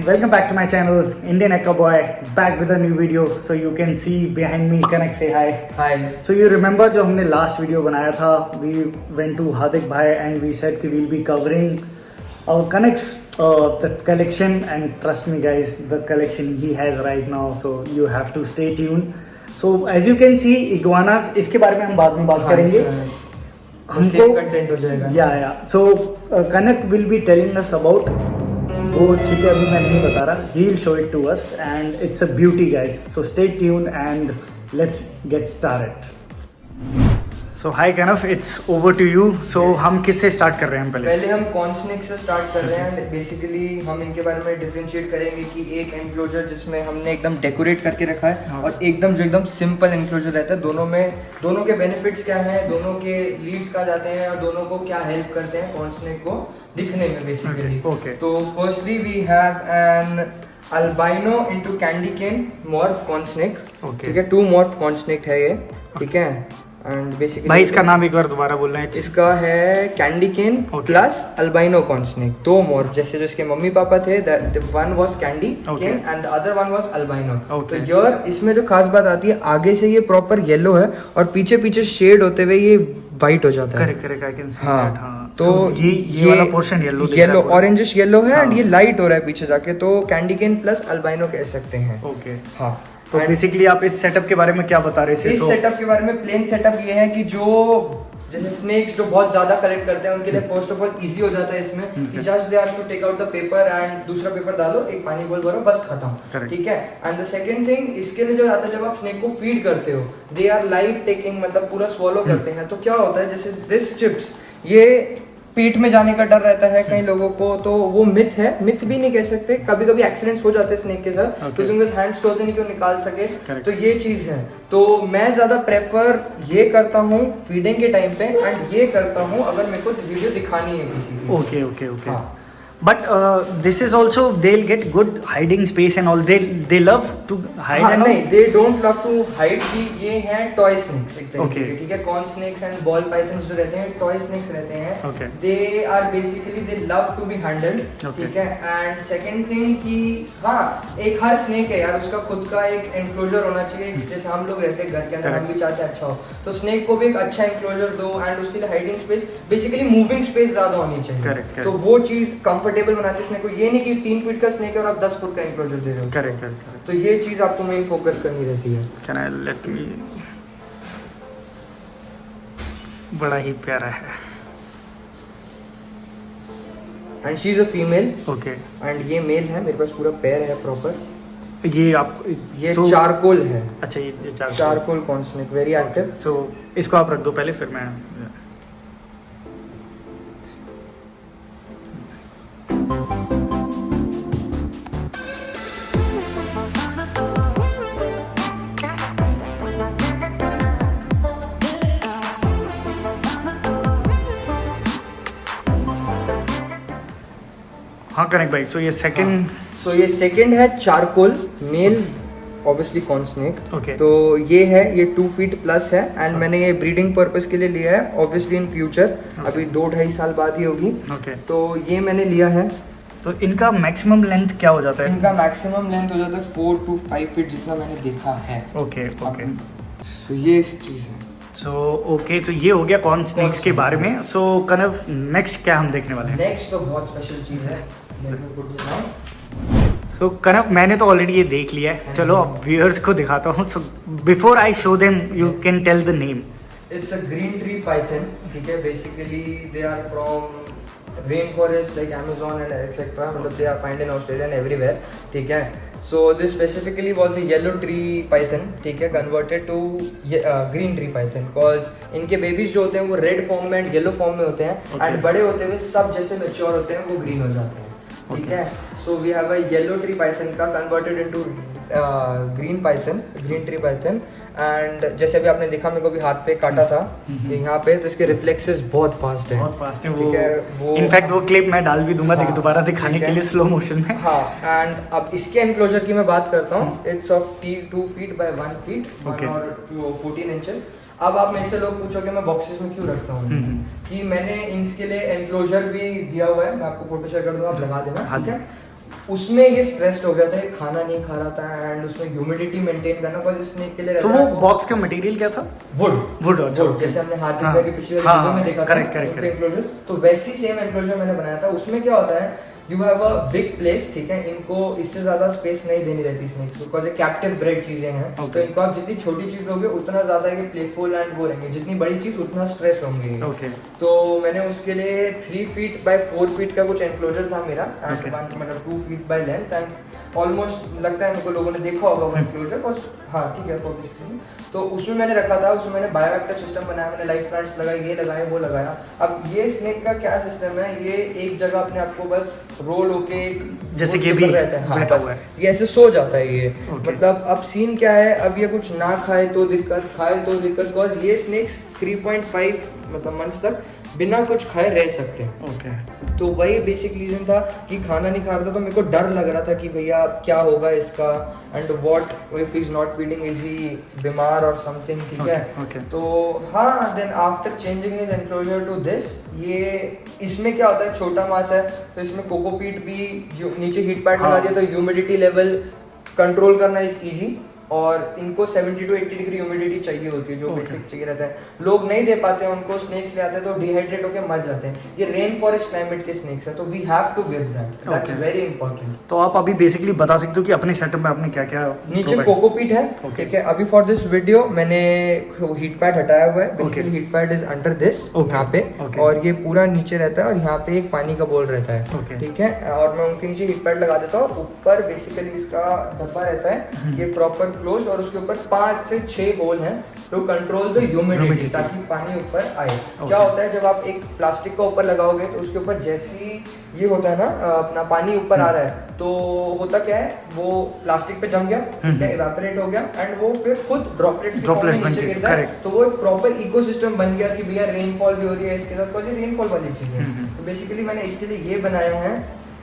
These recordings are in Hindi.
welcome back to my channel, Indian Echo Boy, back with a new video. So you can see behind me, Kanak, say hi. Hi. So you remember जो हमने last video बनाया था, we went to Hadik Bhai and we said कि we'll be covering our Kanak's the collection, and trust me guys, the collection he has right now, so you have to stay tuned. So as you can see, iguanas, इसके बारे में हम बाद में बात करेंगे. हमको कंटेंट हो जाएगा. Yeah. So Kanak will be telling us about वो ठीक है, अभी मैं नहीं बता रहा. He'll show it to us and it's a beauty guys. So stay tuned and let's get started. So hi Kanaf, it's over to you. So Yes. हम किससे स्टार्ट कर रहे हैं पहले हम कॉन्सनिक से स्टार्ट कर रहे हैं. एंड बेसिकली हम इनके बारे में डिफरेंशिएट करेंगे कि एक एनक्लोजर जिसमें हमने एकदम डेकोरेट करके रखा है और एकदम जो एकदम सिंपल एनक्लोजर रहता है. दोनों के बेनिफिट्स क्या हैं, दोनों के लीड्स कहा जाते हैं और दोनों को क्या हेल्प करते हैं कॉन्सनिक को दिखने में बेसिकली. Okay. तो firstly we have an albino into candy cane morph कॉन्सनिक. Okay. ठीक है, 2 मॉर्फ कॉन्सनिक है ये. ठीक है. एंड बेसिकली भाई इसका नाम एक बार दोबारा बोलना है. इसका है कैंडी केन प्लस अल्बाइनो कॉन्सनिक. 2 मॉर्फ, जैसे जो इसके मम्मी पापा थे, one was candy cane and the other one was albino. तो यार इसमें जो खास बात आती है, आगे से ये प्रॉपर येलो है और पीछे पीछे शेड होते हुए ये वाइट हो जाता है. करेक्ट, आई कैन सी हाँ. दैट. हाँ, तो ये वाला पोर्शन येलो ऑरेंजिश येलो है एंड ये लाइट हो रहा है पीछे जाके, तो कैंडी केन प्लस अल्बाइनो कह सकते हैं. ओके. हाँ. तो बेसिकली आप इस सेटअप के बारे में क्या बता रहे थे? इस सेटअप के बारे में प्लेन सेटअप ये है कि जो जैसे स्नेक्स जो बहुत ज्यादा कलेक्ट करते हैं उनके लिए फर्स्ट ऑफ ऑल इजी हो जाता है इसमें कि just they have to take out the paper and दूसरा पेपर डालो, एक पानी बोल भरो, बस खत्म. ठीक है. एंड द सेकंड थिंग इसके लिए जो आता है, जब आप स्नेक को फीड करते हो, दे आर लाइफ टेकिंग, मतलब पूरा स्वॉलो करते हैं. तो क्या होता है, जैसे दिस चिप्स, ये पेट में जाने का डर रहता है कई लोगों को, तो वो मिथ है. मिथ भी नहीं कह सकते, कभी कभी एक्सीडेंट्स हो जाते हैं स्नेक के साथ. तो उनके हैंड्स तो होते नहीं कि वो निकाल सके. तो ये चीज है. तो मैं ज्यादा प्रेफर ये करता हूँ फीडिंग के टाइम पे, एंड ये करता हूँ अगर मेरे को वीडियो दिखानी है किसी की. Okay. But this is also, they'll get good hiding space and all. They love to hide. and नहीं, they don't love to hide. कि ये हैं टॉय स्नेक्स एक तरीके के. ठीक है. Corn snakes and ball pythons जो रहते हैं टॉय स्नेक्स रहते हैं. They are basically they love to be handled. ठीक है. एंड सेकंड थिंग कि हाँ, एक हर स्नेक है यार, उसका खुद का एक एनक्लोजर होना चाहिए. जैसे हम लोग रहते हैं घर के अंदर, हम भी चाहते हैं अच्छा हो, तो स्नेक को भी एक अच्छा एनक्लोजर दो एंड उसके लिए hiding space, basically moving space ज्यादा होनी चाहिए. तो वो चीज कंफर्टेबल बनाते हैं स्नेक को. ये नहीं कि 3 फीट का स्नेक है और आप 10 फुट का एनक्लोजर दे रहे हो. करेक्ट. तो ये चीज आपको मेन फोकस करनी रहती है. Can I let me? बड़ा ही प्यारा है. And she is a female. Okay. And ये मेल है. मेरे पास पूरा पैर है प्रॉपर. ये आप ये चारकोल है. अच्छा, ये charcoal corn snake, very active. So इसको आप रख दो पहले, फिर मैं. हाँ करेक्ट भाई. सो ये सेकंड है charcoal male, obviously corn snake. Okay. तो ये है, ये 2 फीट प्लस है एंड मैंने ये ब्रीडिंग पर्पस के लिए लिया है. ऑब्वियसली इन फ्यूचर अभी 2-2.5 साल बाद ही होगी. तो ये मैंने लिया है. तो इनका मैक्सिमम लेंथ क्या हो जाता है? इनका मैक्सिमम लेंथ हो जाता है 4 to 5 फीट जितना मैंने देखा है. ओके. तो ये चीज़ है. तो ये हो गया कॉर्न स्नेक्स के बारे में. सो कनव, नेक्स्ट क्या हम देखने वाले हैं? नेक्स्ट तो बहुत स्पेशल चीज़ है. सो कनव, मैंने तो ऑलरेडी ये देख लिया है. चलो अब व्यूअर्स को दिखाता हूँ. So before I show them, you can tell the name. It's a green tree python. ठीक है. Basically they are from rain forest like Amazon and etcetera. मतलब they are find in Australia and everywhere. ठीक है. So this specifically was a yellow tree python. ठीक है. converted to green tree python cause इनके बेबीज जो होते हैं वो रेड फॉर्म में एंड येलो फॉर्म में होते हैं. एंड बड़े होते हुए सब जैसे मैच्योर होते हैं वो ग्रीन हो जाते हैं. ठीक है. So we have a yellow tree python का converted into green tree python. And जैसे अभी आपने देखा, मेरे को भी हाथ पे काटा था यहाँ पे, तो इसके रिफ्लेक्सेस बहुत फास्ट है. ठीक है. वो इनफैक्ट वो क्लिप मैं डाल भी दूंगा दोबारा दिखाने के लिए स्लो मोशन में. हाँ. एंड अब इसके एनक्लोजर की मैं बात करता हूँ. It's of 2 feet by 1 feet और 14 इंचेस. अब आप मेरे से लोग पूछोगे मैं बॉक्सेस में क्यों रखता हूँ, कि मैंने इसके लिए एनक्लोजर भी दिया हुआ है. मैं आपको फोटो शेयर कर दूंगा, आप लगा देना. ठीक है. उसमें ये स्ट्रेस्ड हो गया था, ये खाना नहीं खा रहा था एंड उसमें ह्यूमिडिटी मेंटेन करना बिकॉज़ स्नेक के लिए तो रहता वो है बॉक्स का मटेरियल क्या था? वुड वुड, अच्छा वुड okay. जैसे हमने हार्दिक हाँ, भाई की पिछली वाली हाँ, वीडियो में देखा correct, था correct, उनके enclosures, तो वैसी सेम एनक्लोजर मैंने बनाया था। उसमें क्या होता है, you have a big place, ठीक है, इनको इससे ज्यादा स्पेस नहीं देनी रहती स्नेक्स को बिकॉज़ ये कैप्टिव ब्रेड चीजें हैं। Okay. तो इनको आप जितनी छोटी चीज दोगे उतना ज्यादा ये प्लेफुल एंड वो रहेंगे, जितनी बड़ी चीज उतना स्ट्रेस होंगे ये। Okay. तो मैंने उसके लिए 3 फीट बाय 4 फीट का कुछ एनक्लोजर था मेरा एंड Okay. मतलब 2 feet by length and almost लगता है मेरे को लोगों ने देखा होगा वो एनक्लोजर और हाँ ठीक है पब्लिसिटी। तो उसमें मैंने रखा था, उसमें मैंने बायोएक्टिव सिस्टम बनाया, मैंने लाइफ प्लांट्स लगाए, ये लगाए वो लगाया। अब ये स्नेक का क्या सिस्टम है, ये एक जगह अपने आप को बस रोल होके जैसे कि अभी रहता है, हाँ, बैठा बस हुआ है। ये ऐसे सो जाता है ये। Okay. मतलब अब सीन क्या है, अब ये कुछ ना खाए तो दिक्कत, खाए तो दिक्कत, बिकॉज ये स्नेक्स 3.5 मतलब मंथ्स तक बिना कुछ खाए रह सकते हैं। ओके, तो वही बेसिक रीजन था कि खाना नहीं खा रहा था, तो मेरे को डर लग रहा था कि भैया क्या होगा इसका and what if is not feeding, is he बीमार और समथिंग, ठीक है। Okay. तो हाँ, then after changing his enclosure to this, ये इसमें क्या होता है, छोटा मास है तो इसमें कोकोपीट भी नीचे हीट पैड लगा दिया तो ह्यूमिडिटी लेवल कंट्रोल करना इज इजी। और इनको 70 to 80 डिग्री ह्यूमिडिटी चाहिए होती है जो बेसिक चाहिए रहता है, लोग नहीं दे पाते हैं उनको, स्नेक्स ले आते हैं तो डिहाइड्रेट होकर मर जाते हैं। ये रेन फॉरेस्ट क्लाइमेट के स्नेक्स है तो we have to give that, that's very important. तो आप अभी बेसिकली बता सकते हो कि अपने सेटअप में आपने क्या क्या नीचे कोकोपीट है, ठीक है। अभी फॉर दिस वीडियो मैंने हीट पैड हटाया हुआ है, basically heat pad is under this यहाँ पे, और ये पूरा नीचे रहता है और यहाँ पे एक पानी का बोल रहता है, ठीक है। और मैं उनके नीचे हीट पैड लगा देता हूँ, ऊपर बेसिकली इसका डब्बा रहता है, ये प्रॉपर क्लोज, और उसके ऊपर 5 से 6 होल हैं टू कंट्रोल द ह्यूमिडिटी, ताकि पानी ऊपर आए। क्या होता है जब आप एक प्लास्टिक का ऊपर लगाओगे तो उसके ऊपर जैसी ये होता है ना अपना पानी ऊपर आ रहा है, तो होता क्या है, वो प्लास्टिक पे जम गया, ठीक है, इवेपोरेट हो गया एंड वो फिर खुद ड्रॉपलेट्स नीचे गिरता है। तो वो एक प्रॉपर इकोसिस्टम बन गया कि भैया रेनफॉल भी हो रही है इसके साथ, कौन सी रेनफॉल वाली चीज है। तो बेसिकली मैंने इसके लिए ये बनाया है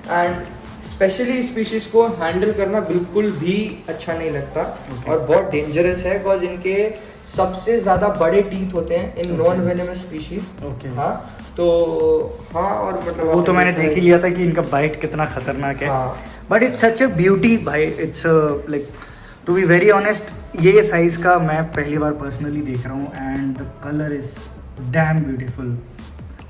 एंड स्पेशली स्पीशीज को हैंडल करना बिल्कुल भी अच्छा नहीं लगता और बहुत डेंजरस है बिकॉज इनके सबसे ज्यादा बड़े टीथ होते हैं इन नॉन वेनेमस स्पीशीज। हाँ तो हाँ, और मतलब वो तो मैंने देख ही लिया था कि इनका बाइट कितना खतरनाक है, but it's such a beauty भाई, it's like to be very honest, ये साइज का मैं पहली बार पर्सनली देख रहा हूँ and the colour is damn beautiful.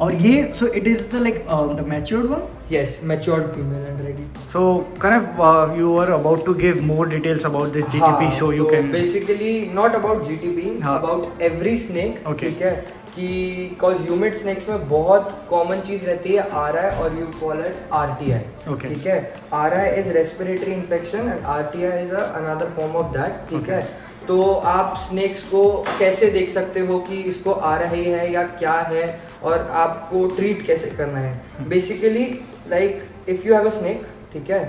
और ये so it is the like the matured one? Yes, matured female and ready. So kind of you were about to give more details about this GTP, so you can basically not about GTP, about every snake, ठीक है, कि cause humid snakes में बहुत common चीज रहती है RI और you call it RTI, ठीक है। RI is respiratory infection and RTI is another form of that, ठीक है। तो आप स्नेक्स को कैसे देख सकते हो कि इसको आ रही है या क्या है और आपको ट्रीट कैसे करना है। Basically like if you have a snake, ठीक है,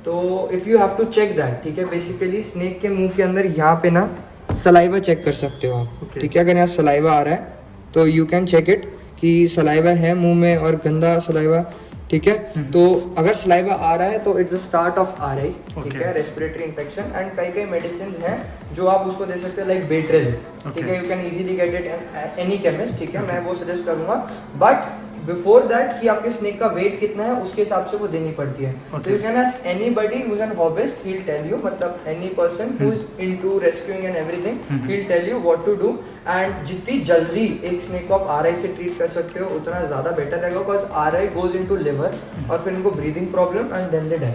तो if you have to check that, ठीक है, बेसिकली स्नेक के मुंह के अंदर यहाँ पे ना सलाइवा चेक कर सकते हो आप, ठीक है। अगर यहाँ सलाइवा आ रहा है तो यू कैन चेक इट कि सलाइवा है मुंह में और गंदा सलाइवा, ठीक है। तो अगर सलाइवा आ रहा है तो it's the start of RI, ठीक है, रेस्पिरेटरी इन्फेक्शन। एंड कई मेडिसिन हैं जो आप उसको दे सकते हो लाइक बेट्रेल, ठीक है, you can easily get it any chemist, ठीक है, मैं वो सजेस्ट करूंगा। बट बिफोर दैट कि आपके स्नेक का वेट कितना है उसके हिसाब से वो देनी पड़ती है। तो you can ask anybody who is an hobbyist, he will tell you, मतलब any person who is into rescuing and everything, he will tell you what to do. And जितनी जल्दी एक स्नेक को आप RI से ट्रीट कर सकते हो उतना ज्यादा बेटर रहेगा, because RI goes into liver और फिर इनको breathing problem and then they die.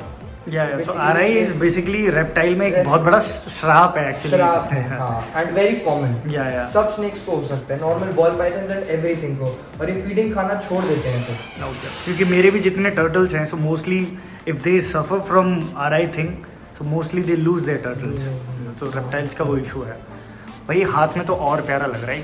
so RI is basically reptile में एक बहुत बड़ा श्राप है एक्चुअली, श्राप है, हाँ, एंड वेरी कॉमन, सब स्नेक्स को हो सकता है, normal ball pythons and everything को, और ये फीडिंग खाना छोड़ देते हैं तो। क्योंकि मेरे भी जितने टर्टल्स हैं, so mostly if they suffer from RI thing, so mostly they lose their turtles. तो रेप्टाइल्स का वो इशू है भाई। हाथ में तो और प्यारा लग रहा है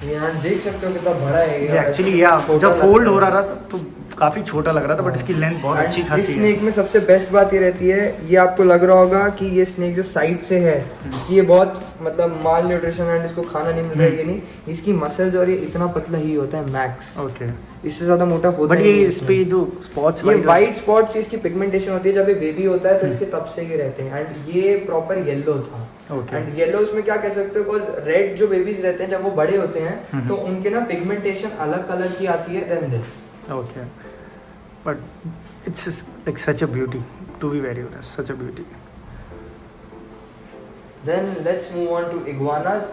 ये यार देख सकते हो कितना बड़ा है ये एक्चुअली। जब फोल्ड हो रहा था तो काफी छोटा लग रहा था, बट इसकी लेंथ बहुत अच्छी खासी है। इस स्नेक में सबसे बेस्ट बात ये रहती है, ये आपको लग रहा होगा कि ये स्नेक जो साइड से है कि ये बहुत मतलब माल न्यूट्रिशन एंड इसको खाना नहीं मिल रहा है, ये नहीं, इसकी मसल्स और ये इतना पतला ही होता है मैक्स, इससे ज्यादा मोटा होता है। बट ये इस पे जो स्पॉट्स, ये वाइट स्पॉट्स, इसकी पिगमेंटेशन होती है जब ये बेबी होता है तो इसके तब से ये रहते हैं। एंड ये प्रॉपर येलो था, एंड येलो उसमें क्या कह सकते हो, बिकॉज रेड जो बेबीज रहते हैं जब वो बड़े होते हैं तो उनके ना पिगमेंटेशन अलग कलर की आती है then this. but it's just like such a beauty, to be very honest, such a beauty. Then let's move on to iguanas.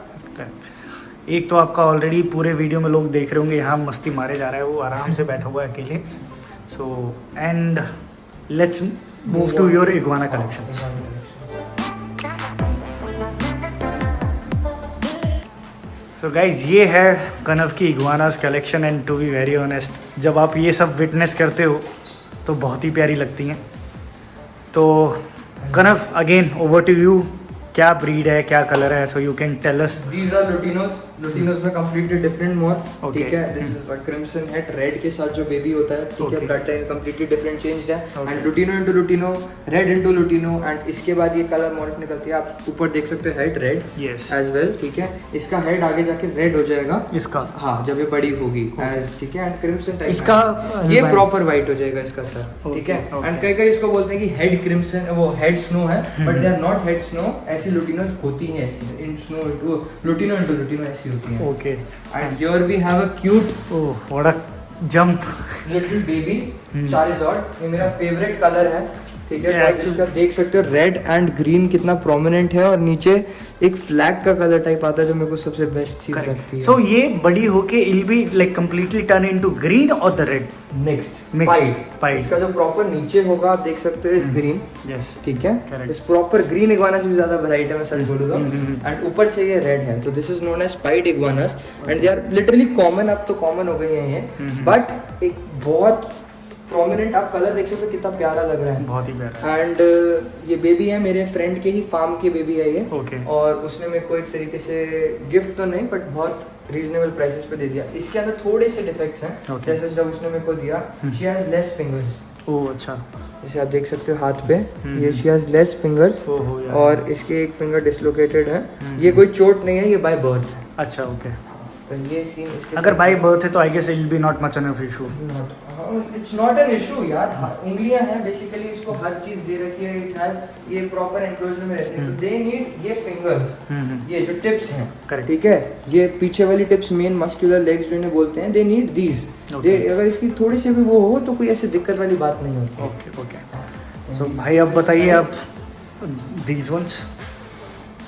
एक तो आपका ऑलरेडी पूरे वीडियो में लोग देख रहे होंगे, यहाँ मस्ती मारे जा रहा है, वो आराम से बैठा हुआ है अकेले. So and let's move to your iguana collections. So guys, ये है कनव की iguanas collection and to be very honest जब आप ये सब विटनेस करते हो तो बहुत ही प्यारी लगती हैं. तो Kanav, again over to you. क्या ब्रीड है, क्या कलर है, so you can tell us. These are Lutinos. Lutinos में completely different morph. Okay. ठीक है. This is a crimson head, red के साथ जो बेबी होता है. ठीक है. Okay. Blood line completely different changed है. Okay. And Lutino into Lutino, red into Lutino, and इसके बाद ये कलर morph निकलती है. आप ऊपर देख सकते हो head red. Yes. As well. ठीक है. इसका head आगे जाके red हो जाएगा. इसका हाँ, जब ये बड़ी होगी. As ठीक है. And crimson type. इसका ये proper white हो जाएगा इसका सर. ठीक है. Okay. And कई इसको बोलते हैं कि head crimson, वो head snow है. But they are not head snow. ऐसी Lutinos होती हैं ऐसी. In snow into Lutino into Lutino ऐसी होती हैं. Okay. And here we have a cute oh, what a jump. little baby Charizard. ये मेरा favorite color है. ठीक है. Yeah, guys, इसका देख सकते हो रेड एंड ग्रीन कितना प्रोमिनेंट है और नीचे एक फ्लैग का कलर टाइप आता है जो मेरे को सबसे बेस्ट चीज लगती है. सो ये बड़ी होके इल be like completely turn into green और the red. Next Mixed, pied. इसका जो प्रॉपर नीचे होगा आप देख सकते हो इस ग्रीन. यस. ठीक है. Correct. इस प्रॉपर ग्रीन इग्वाना से भी ज्यादा वैरायटी है मैं सच बोलूँ तो. एंड ऊपर से ये रेड है तो this is known as pied iguanas and they are literally common. अब तो कॉमन हो गई है ये. बट एक बहुत प्रोमिनेंट आप कलर देख सकते हो कितना प्यारा लग रहा है. बहुत ही प्यारा. एंड ये बेबी है मेरे फ्रेंड के ही फार्म के बेबी है ये. Okay. और उसने मेरे को एक तरीके से गिफ्ट तो नहीं बट बहुत रीजनेबल प्राइसेस पे दे दिया. इसके अंदर थोड़े से डिफेक्ट्स हैं. Okay. जैसे जब उसने मेरे को दिया शी हैज लेस फिंगर्स. ओह अच्छा. जैसे आप देख सकते हो हाथ पे ये शी हैज लेस फिंगर्स ओहो यार. और इसके एक फिंगर डिसलोकेटेड है. ये कोई चोट नहीं है, ये बाय बर्थ है. अच्छा ओके. तो ये सीन इसके अगर बाय बर्थ है तो I guess it will be not much of issue. It's not an issue यार. उंगलियां हैं बेसिकली, इसको हर चीज दे रखी है. इट हैज ये प्रॉपर एनक्लोजर में रहते हैं तो दे नीड ये फिंगर्स. ये जो टिप्स हैं Correct. ठीक है, ये पीछे वाली टिप्स मेन मस्कुलर लेग्स जो इन्हें बोलते हैं, दे नीड दीज. अगर इसकी थोड़ी सी भी वो हो तो कोई ऐसी दिक्कत वाली बात नहीं होती. Okay okay. सो भाई अब बताइए आप these ones.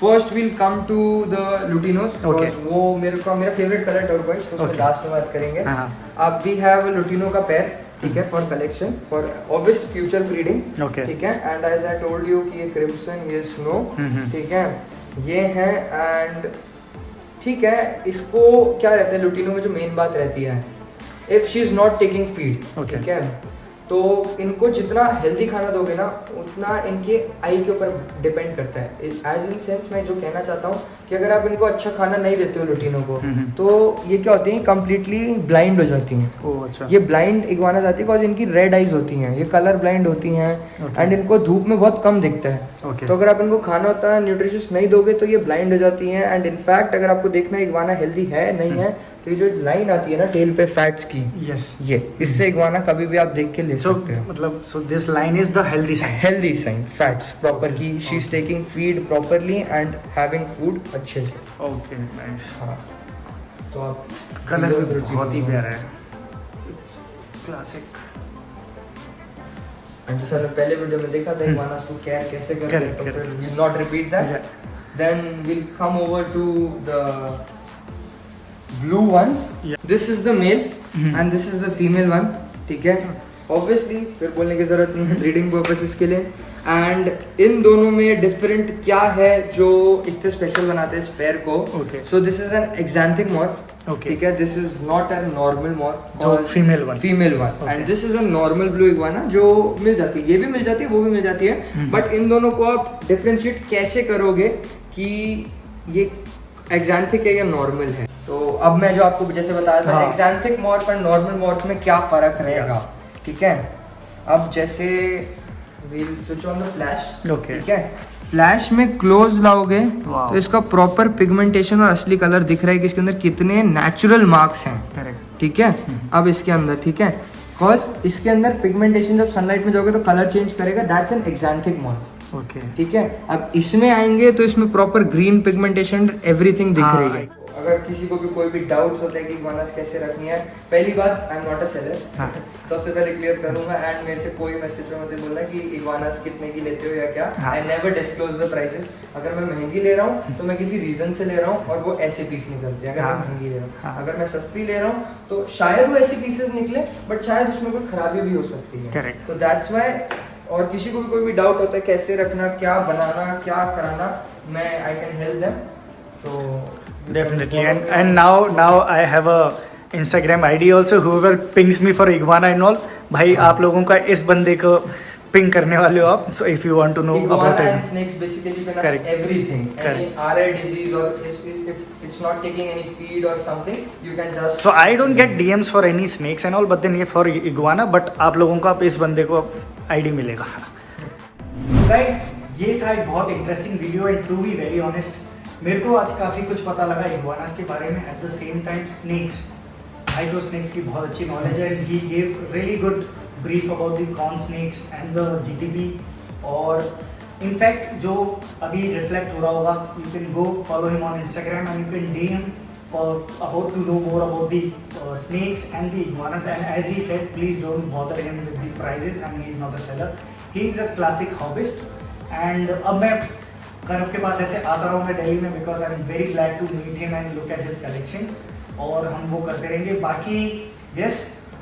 First will come to the lutinos. Okay. वो मेरा फेवरेट कलर टर्कोइज, तो उसमें Okay. लास्ट में बात करेंगे. हाँ. अब वी हैव लुटिनो का पेयर. ठीक है. For collection for obvious future breeding. Okay. ठीक है. And as I told you कि ये क्रिम्सन, ये स्नो. ठीक है. ये है एंड ठीक है. इसको क्या रहता है लुटिनो में जो मेन बात रहती है, if she is not taking feed. Okay. ठीक है. तो इनको जितना हेल्दी खाना दोगे ना उतना इनके आई के ऊपर डिपेंड करता है. एज इन सेंस मैं जो कहना चाहता हूँ कि अगर आप इनको अच्छा खाना नहीं देते हो लुटिनो को तो ये क्या होती हैं, कम्प्लीटली ब्लाइंड हो जाती हैं. ओह अच्छा. ये ब्लाइंड इग्वाना जाती है बिकॉज इनकी रेड आइज होती हैं. ये कलर ब्लाइंड होती हैं एंड इनको धूप में बहुत कम दिखता है. Okay. तो अगर आप इनको खाना होता है न्यूट्रिशियस नहीं दोगे तो ये ब्लाइंड हो जाती हैं. एंड इनफैक्ट अगर आपको देखना है इग्वाना हेल्दी है नहीं है तो ये जो लाइन आती है ना टेल पे फैट्स की, यस. ये इससे इग्वाना कभी भी आप देख के ले सो सकते हो. मतलब so this line is the healthy sign. Healthy sign fats proper की she is taking feed properly and having food अच्छे से. Okay nice. हाँ. तो आप कलर भी बहुत ही प्यारा है. क्लासिक. एंड जैसा मैं पहले वीडियो में देखा था इग्वानास को केयर कैसे करते हैं, Correct, तो फिर correct. Will not repeat that. Then will come over to the blue ones. Yeah. This is the male and this is the female one. ठीक है. Obviously फिर बोलने की जरूरत नहीं है ब्रीडिंग पर्पसेस के लिए. एंड इन दोनों में डिफरेंट क्या है जो इतने स्पेशल बनाते हैं इस पेयर को. Okay. So this is an axanthic morph. Okay. ठीक है. This is not an normal morph. जो female one. Female one. Okay. And this is a normal blue iguana जो मिल जाती है. ये भी मिल जाती है, वो भी मिल जाती है. बट इन दोनों को आप डिफरेंशिएट कैसे करोगे कि ये एक्सैंथिक है या नॉर्मल है. तो अब मैं जो आपको जैसे बताया था हाँ. एक्सैंथिक मॉर्फ एंड नॉर्मल मॉर्फ में क्या फर्क रहेगा. ठीक है. अब जैसे we'll switch on the flash. Okay. ठीक है. फ्लैश में क्लोज लाओगे Wow. तो इसका प्रॉपर पिगमेंटेशन और असली कलर दिख रहा है कि इसके अंदर कितने नेचुरल मार्क्स हैं. करेक्ट. ठीक है. अब इसके अंदर ठीक है बिकॉज इसके अंदर पिगमेंटेशन जब सनलाइट में जाओगे तो कलर चेंज करेगा. That's an axanthic morph. Okay. ठीक है. अब इसमें आएंगे तो इसमें प्रॉपर ग्रीन पिगमेंटेशन एवरीथिंग दिख हाँ. रही है. अगर किसी को भी कोई भी डाउट्स होता है कि इग्वानास कैसे रखनी है, पहली बात I am not a seller, हाँ। सबसे पहले क्लियर करूंगा। एंड मेरे से कोई मैसेज पे मुझे बोला कि इग्वानास कितने की लेते हो या क्या, हाँ। I never disclose the prices. अगर मैं महंगी ले रहा हूँ तो मैं किसी रीजन से ले रहा हूँ और वो ऐसे पीस निकलते हैं। अगर हाँ। मैं महंगी ले रहा हूँ, हाँ। अगर मैं सस्ती ले रहा हूँ तो शायद वो ऐसे पीसेस निकले, बट शायद उसमें कोई खराबी भी हो सकती है। Correct. तो दैट्स व्हाई, और किसी को भी कोई भी डाउट होता है कैसे रखना, क्या बनाना, क्या कराना, मैं आई कैन हेल्प देम। तो Definitely, and now I have a Instagram ID also. Whoever pings me for iguana and all, भाई आप लोगों का इस बंदे को पिंग करने वाले हो आप. So if you want to know about Iguana and it, snakes basically can Correct. ask everything. Any Correct. RA disease, or if it's not taking any feed or something, you can just. so I don't get DMs for any snakes and all, but then ये for iguana. But आप लोगों को अब इस बंदे को ID मिलेगा. Guys, ये था एक बहुत interesting video and to be very honest मेरे को आज काफ़ी कुछ पता लगा इग्वानास के बारे में. At the same time snakes, भाई को स्नेक्स की बहुत अच्छी नॉलेज है. He gave really good brief about the corn snakes and the GTP. और इनफैक्ट जो अभी रिफ्लेक्ट हो रहा होगा, you can go follow him on Instagram and you can DM about to know more about the snakes and the iguanas. And as he said, please don't bother him with the prices, and he is not a seller. He is a classic hobbyist. And अब मैं कनव के पास ऐसे आता रहूँगा दिल्ली में, because I am very glad to meet him and look at his collection. और हम वो करते रहेंगे. बाकी यस,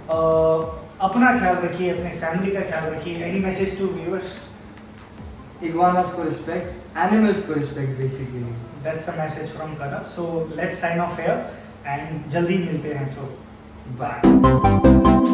अपना ख्याल रखिए, अपने फैमिली का ख्याल रखिए. Any message to viewers? Iguanas को respect, animals को respect basically. That's a message from Kanav. So let's sign off here and जल्दी मिलते हैं. So bye.